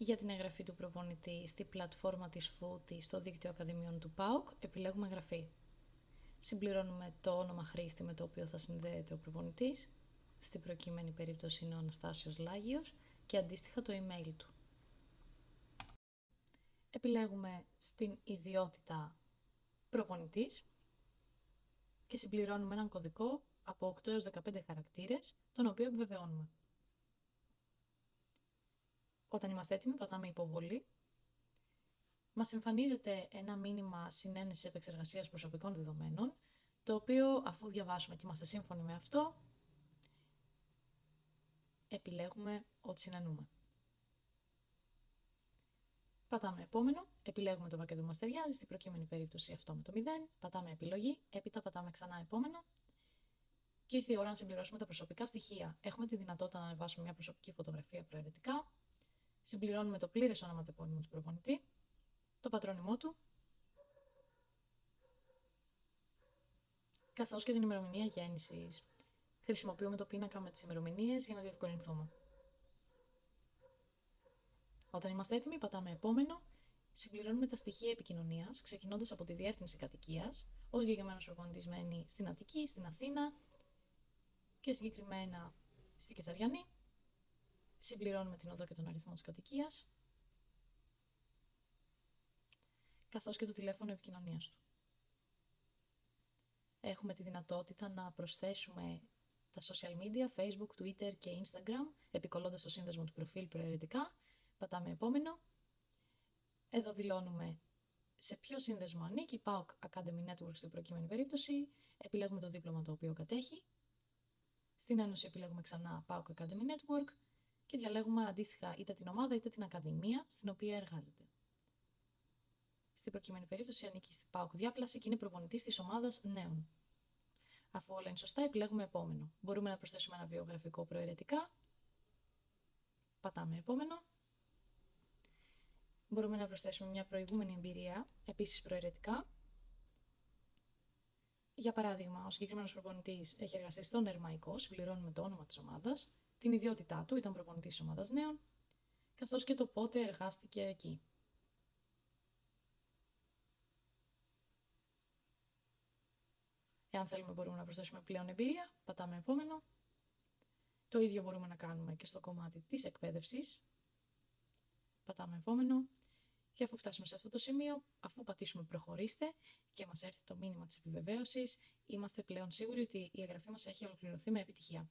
Για την εγγραφή του προπονητή στη πλατφόρμα της Footy στο δίκτυο Ακαδημιών του ΠΑΟΚ, επιλέγουμε εγγραφή. Συμπληρώνουμε το όνομα χρήστη με το οποίο θα συνδέεται ο προπονητής, στην προκείμενη περίπτωση είναι ο Αναστάσιος Λάγιος, και αντίστοιχα το email του. Επιλέγουμε στην ιδιότητα προπονητής και συμπληρώνουμε έναν κωδικό από 8 έως 15 χαρακτήρες, τον οποίο επιβεβαιώνουμε. Όταν είμαστε έτοιμοι, πατάμε υποβολή. Μας εμφανίζεται ένα μήνυμα συνένεσης επεξεργασίας προσωπικών δεδομένων, το οποίο, αφού διαβάσουμε και είμαστε σύμφωνοι με αυτό, επιλέγουμε ότι συνενούμε. Πατάμε επόμενο, επιλέγουμε το πακέτο που μας ταιριάζει, στην προκείμενη περίπτωση αυτό με το 0, πατάμε επιλογή, έπειτα πατάμε ξανά επόμενο και ήρθε η ώρα να συμπληρώσουμε τα προσωπικά στοιχεία. Έχουμε τη δυνατότητα να ανεβάσουμε μια προσωπική φωτογραφία προαιρετικά, συμπληρώνουμε το πλήρες ονοματεπώνυμο του προπονητή, το πατρόνυμό του, καθώς και την ημερομηνία γέννησης. Χρησιμοποιούμε το πίνακα με τις ημερομηνίες για να διευκολυνθούμε. Όταν είμαστε έτοιμοι, πατάμε επόμενο, συμπληρώνουμε τα στοιχεία επικοινωνίας, ξεκινώντας από τη διεύθυνση κατοικίας, ο συγκεκριμένος προπονητής μένει στην Αττική, στην Αθήνα και συγκεκριμένα στη Κεσαριανή. Συμπληρώνουμε την οδό και τον αριθμό της κατοικίας, καθώς και το τηλέφωνο επικοινωνίας του. Έχουμε τη δυνατότητα να προσθέσουμε τα social media, Facebook, Twitter και Instagram, επικολλώντας το σύνδεσμο του προφίλ προαιρετικά. Πατάμε επόμενο. Εδώ δηλώνουμε σε ποιο σύνδεσμο ανήκει, PAOK Academy Network στην προκείμενη περίπτωση, επιλέγουμε το δίπλωμα το οποίο κατέχει. Στην ένωση επιλέγουμε ξανά PAOK Academy Network και διαλέγουμε αντίστοιχα είτε την ομάδα είτε την ακαδημία στην οποία εργάζεται. Στην προκειμένη περίπτωση ανήκει στην PAOK Διάπλαση και είναι προπονητής της ομάδας νέων. Αφού όλα είναι σωστά, επιλέγουμε επόμενο. Μπορούμε να προσθέσουμε ένα βιογραφικό προαιρετικά. Πατάμε επόμενο. Μπορούμε να προσθέσουμε μια προηγούμενη εμπειρία, επίσης προαιρετικά. Για παράδειγμα, ο συγκεκριμένος προπονητής έχει εργαστεί στον Ερμαϊκό, συμπληρώνουμε το όνομα της ομάδας, την ιδιότητά του, ήταν προπονητής της ομάδας νέων, καθώς και το πότε εργάστηκε εκεί. Εάν θέλουμε μπορούμε να προσθέσουμε πλέον εμπειρία, πατάμε επόμενο. Το ίδιο μπορούμε να κάνουμε και στο κομμάτι της εκπαίδευσης. Πατάμε επόμενο. Και αφού φτάσουμε σε αυτό το σημείο, αφού πατήσουμε προχωρήστε και μας έρθει το μήνυμα της επιβεβαίωσης, είμαστε πλέον σίγουροι ότι η εγγραφή μας έχει ολοκληρωθεί με επιτυχία.